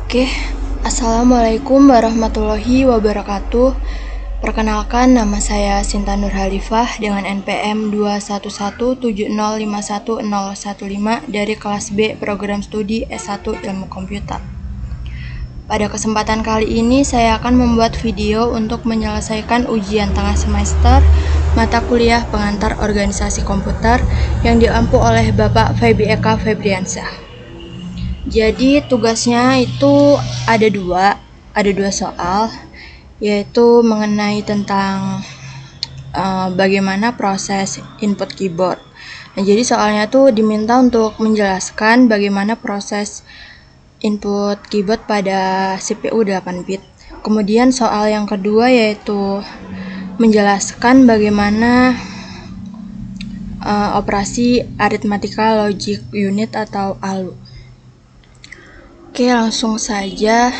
Oke, Assalamualaikum warahmatullahi wabarakatuh. Perkenalkan, nama saya Sinta Nurhalifah dengan NPM 21170511015 dari kelas B Program Studi S1 Ilmu Komputer. Pada kesempatan kali ini saya akan membuat video untuk menyelesaikan ujian tengah semester mata kuliah pengantar organisasi komputer yang diampu oleh Bapak Feby Eka Febriansyah. Jadi tugasnya itu ada dua soal, yaitu mengenai tentang bagaimana proses input keyboard. Nah, jadi soalnya tuh diminta untuk menjelaskan bagaimana proses input keyboard pada CPU 8 bit. Kemudian soal yang kedua yaitu menjelaskan bagaimana operasi Arithmetical Logic Unit atau ALU. Oke, langsung saja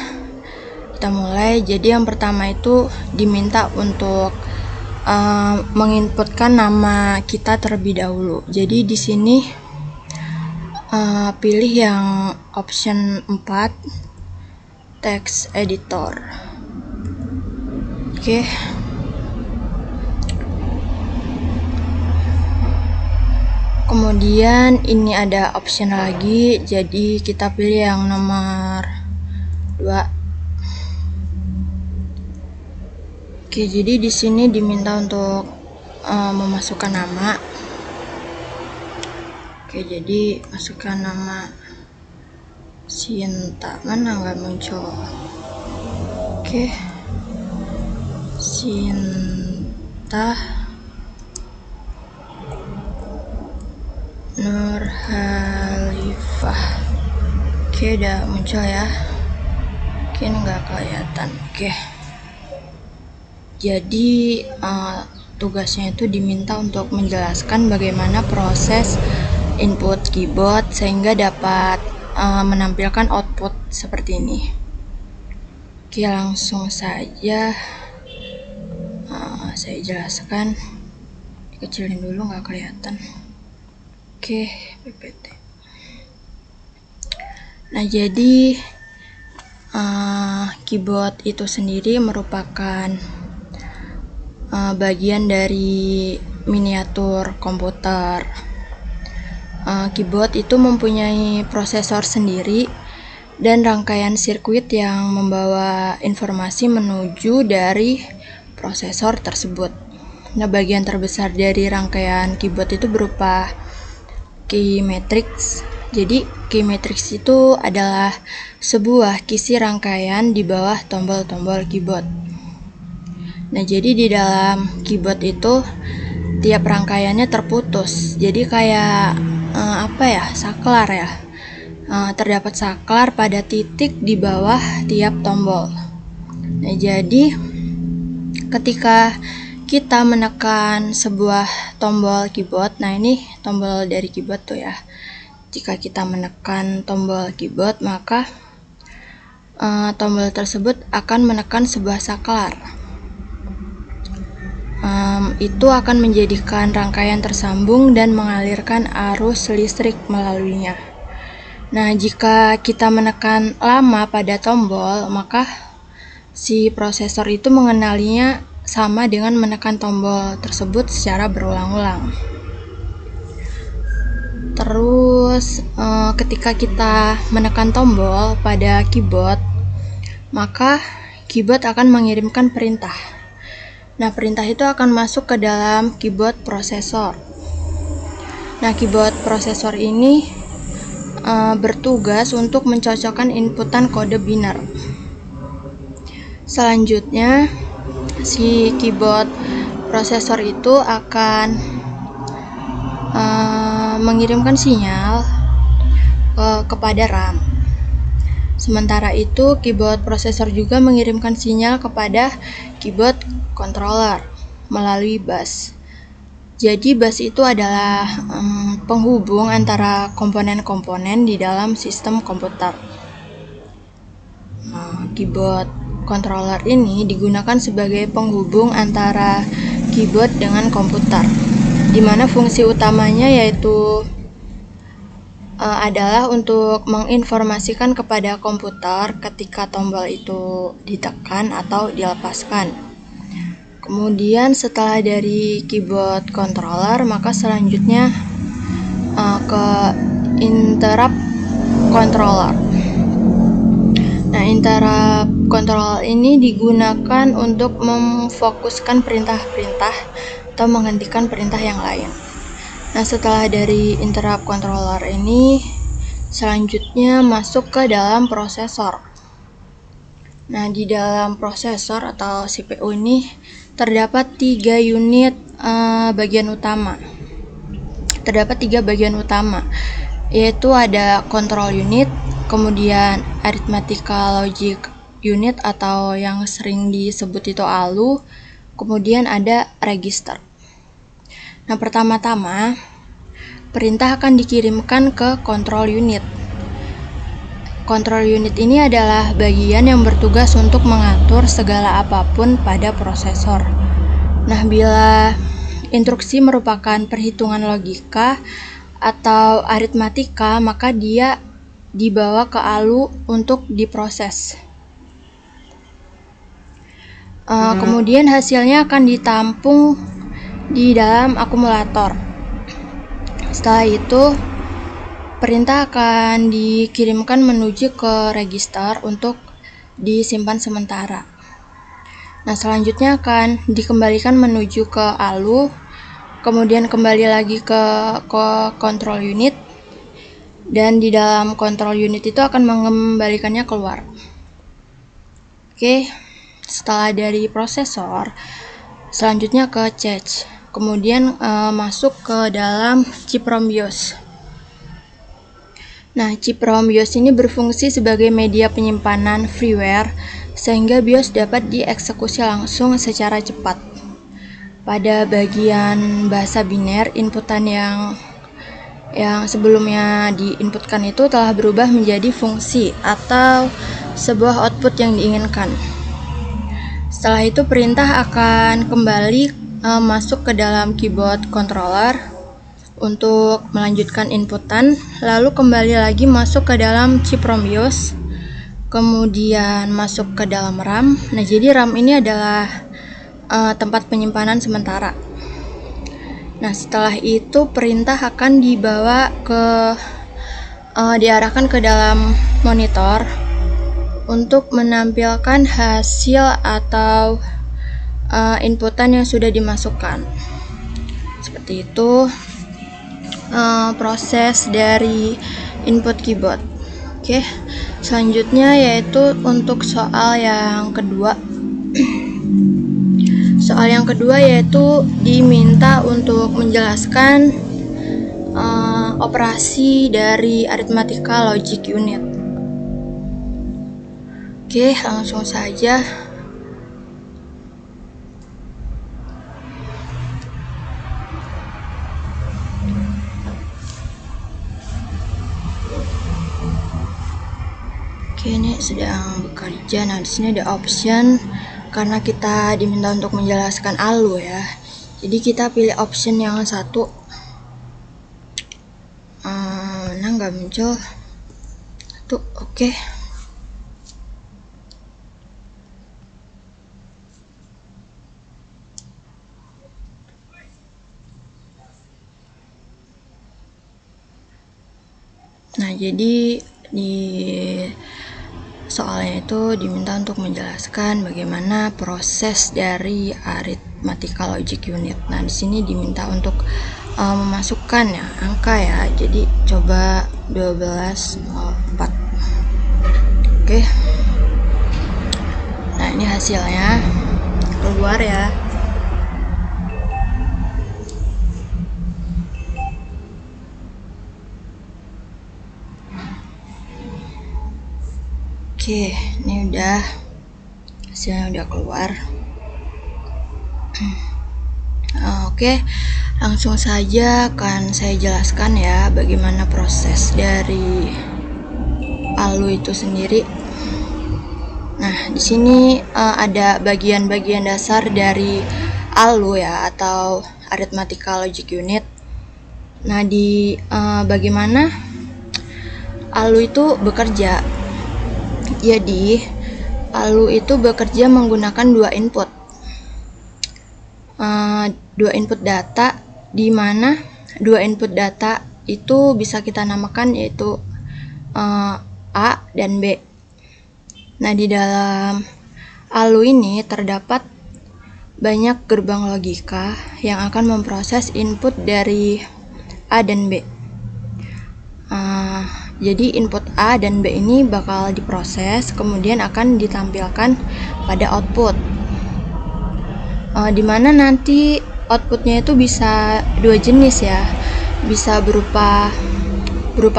kita mulai. Jadi yang pertama itu diminta untuk menginputkan nama kita terlebih dahulu. Jadi di sini pilih yang option 4, text editor. Oke. Kemudian ini ada option lagi, jadi kita pilih yang nomor 2. Oke, jadi di sini diminta untuk memasukkan nama. Oke, jadi masukkan nama Sinta, mana nggak muncul. Oke, Sinta Nurhalifah. Oke, udah muncul ya. Mungkin nggak kelihatan. Oke. Jadi tugasnya itu diminta untuk menjelaskan bagaimana proses input keyboard sehingga dapat menampilkan output seperti ini. Oke, langsung saja saya jelaskan. Kecilin dulu, nggak kelihatan. Oke, PPT. Nah, jadi keyboard itu sendiri merupakan bagian dari miniatur komputer. Keyboard itu mempunyai prosesor sendiri dan rangkaian sirkuit yang membawa informasi menuju dari prosesor tersebut. Nah, bagian terbesar dari rangkaian keyboard itu berupa key matrix. Jadi key matrix itu adalah sebuah kisi rangkaian di bawah tombol-tombol keyboard. Nah, jadi di dalam keyboard itu tiap rangkaiannya terputus. Jadi kayak saklar ya. Terdapat saklar pada titik di bawah tiap tombol. Nah, jadi ketika kita menekan sebuah tombol keyboard, nah ini tombol dari keyboard tuh ya. Jika kita menekan tombol keyboard, maka tombol tersebut akan menekan sebuah saklar. Itu akan menjadikan rangkaian tersambung dan mengalirkan arus listrik melaluinya. Nah, jika kita menekan lama pada tombol, maka si prosesor itu mengenalinya sama dengan menekan tombol tersebut secara berulang-ulang. Terus ketika kita menekan tombol pada keyboard, maka keyboard akan mengirimkan perintah. Nah, perintah itu akan masuk ke dalam keyboard prosesor. Nah, keyboard prosesor ini bertugas untuk mencocokkan inputan kode biner. Selanjutnya, si keyboard prosesor itu akan mengirimkan sinyal kepada RAM. Sementara itu, keyboard prosesor juga mengirimkan sinyal kepada keyboard controller melalui bus. Jadi bus itu adalah penghubung antara komponen-komponen di dalam sistem komputer. Keyboard controller ini digunakan sebagai penghubung antara keyboard dengan komputer, di mana fungsi utamanya yaitu adalah untuk menginformasikan kepada komputer ketika tombol itu ditekan atau dilepaskan. Kemudian setelah dari keyboard controller, maka selanjutnya ke interrupt controller. Nah, interrupt controller ini digunakan untuk memfokuskan perintah-perintah atau menghentikan perintah yang lain. Nah, setelah dari interrupt controller ini, selanjutnya masuk ke dalam prosesor. Nah, di dalam prosesor atau CPU ini terdapat 3 unit bagian utama. Terdapat 3 bagian utama, yaitu ada control unit, kemudian arithmetical logic unit atau yang sering disebut itu ALU, kemudian ada register. Nah, pertama-tama perintah akan dikirimkan ke control unit. Control unit ini adalah bagian yang bertugas untuk mengatur segala apapun pada prosesor. Nah, bila instruksi merupakan perhitungan logika atau aritmatika, maka dia dibawa ke ALU untuk diproses. Kemudian hasilnya akan ditampung di dalam akumulator. Setelah itu, perintah akan dikirimkan menuju ke register untuk disimpan sementara. Nah, selanjutnya akan dikembalikan menuju ke ALU, kemudian kembali lagi ke control unit, dan di dalam control unit itu akan mengembalikannya keluar. Oke, setelah dari prosesor, selanjutnya ke cache, kemudian masuk ke dalam chip ROM BIOS. Nah, chip ROM BIOS ini berfungsi sebagai media penyimpanan freeware sehingga BIOS dapat dieksekusi langsung secara cepat. Pada bagian bahasa biner, inputan yang sebelumnya diinputkan itu telah berubah menjadi fungsi atau sebuah output yang diinginkan. Setelah itu perintah akan kembali masuk ke dalam keyboard controller untuk melanjutkan inputan, lalu kembali lagi masuk ke dalam chip ROM BIOS, kemudian masuk ke dalam RAM. Nah, jadi RAM ini adalah tempat penyimpanan sementara. Nah, setelah itu perintah akan dibawa diarahkan ke dalam monitor untuk menampilkan hasil atau inputan yang sudah dimasukkan. Seperti itu proses dari input keyboard. Oke, selanjutnya yaitu untuk soal yang kedua. Soal yang kedua yaitu diminta untuk menjelaskan operasi dari arithmetical logic unit. Oke, langsung saja. Oke, ini sedang bekerja. Nah, di sini ada option. Karena kita diminta untuk menjelaskan ALU ya, jadi kita pilih option yang satu. Nah, nggak muncul tuh. Oke. Nah, jadi di soalnya itu diminta untuk menjelaskan bagaimana proses dari arithmetical logic unit. Nah, di sini diminta untuk memasukkan ya angka ya. Jadi coba 1204. Oke. Nah, ini hasilnya keluar ya. Oke, ini udah hasilnya udah keluar. Oke, langsung saja akan saya jelaskan ya bagaimana proses dari ALU itu sendiri. Nah, di sini ada bagian-bagian dasar dari ALU ya, atau arithmetical logic unit. Nah, bagaimana ALU itu bekerja. Jadi ALU itu bekerja menggunakan dua input data, di mana dua input data itu bisa kita namakan yaitu A dan B. Nah, di dalam ALU ini terdapat banyak gerbang logika yang akan memproses input dari A dan B. Jadi input A dan B ini bakal diproses, kemudian akan ditampilkan pada output. Dimana nanti outputnya itu bisa dua jenis ya, bisa berupa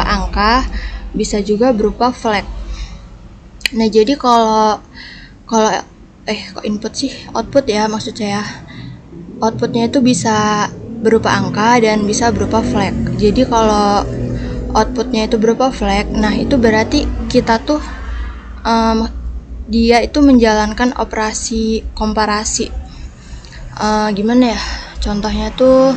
angka, bisa juga berupa flag. Nah, jadi kalau input sih, output ya maksud saya. Outputnya itu bisa berupa angka dan bisa berupa flag. Jadi kalau outputnya itu berupa flag, nah itu berarti kita tuh dia itu menjalankan operasi komparasi. Gimana ya? Contohnya tuh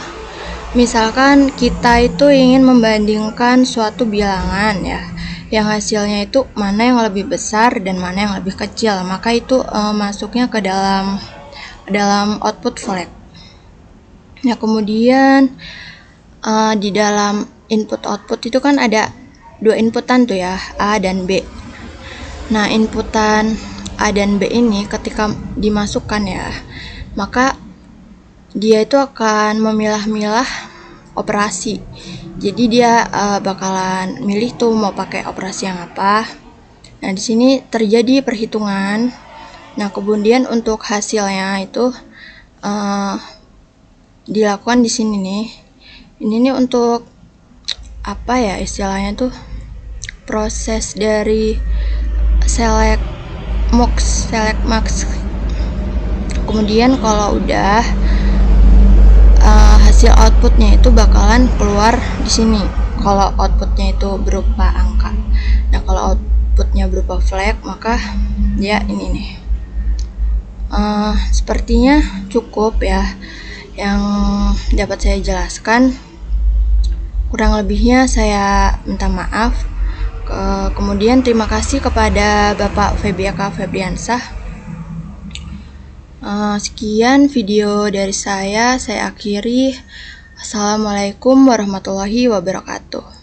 misalkan kita itu ingin membandingkan suatu bilangan ya, yang hasilnya itu mana yang lebih besar dan mana yang lebih kecil, maka itu masuknya ke dalam output flag. Nah, kemudian di dalam input-output itu kan ada dua inputan tuh ya, A dan B. Nah, inputan A dan B ini ketika dimasukkan ya, maka dia itu akan memilah-milah operasi. Jadi dia bakalan milih tuh mau pakai operasi yang apa. Nah, di sini terjadi perhitungan. Nah, kemudian untuk hasilnya itu dilakukan di sini nih. Ini nih untuk apa ya istilahnya tuh, proses dari select max. Kemudian kalau udah hasil outputnya itu bakalan keluar di sini. Kalau outputnya itu berupa angka. Nah, kalau outputnya berupa flag, maka ya ini nih. Sepertinya cukup ya yang dapat saya jelaskan. Kurang lebihnya saya minta maaf. Kemudian terima kasih kepada Bapak Febiaka Febriansah. Sekian video dari saya akhiri. Assalamualaikum warahmatullahi wabarakatuh.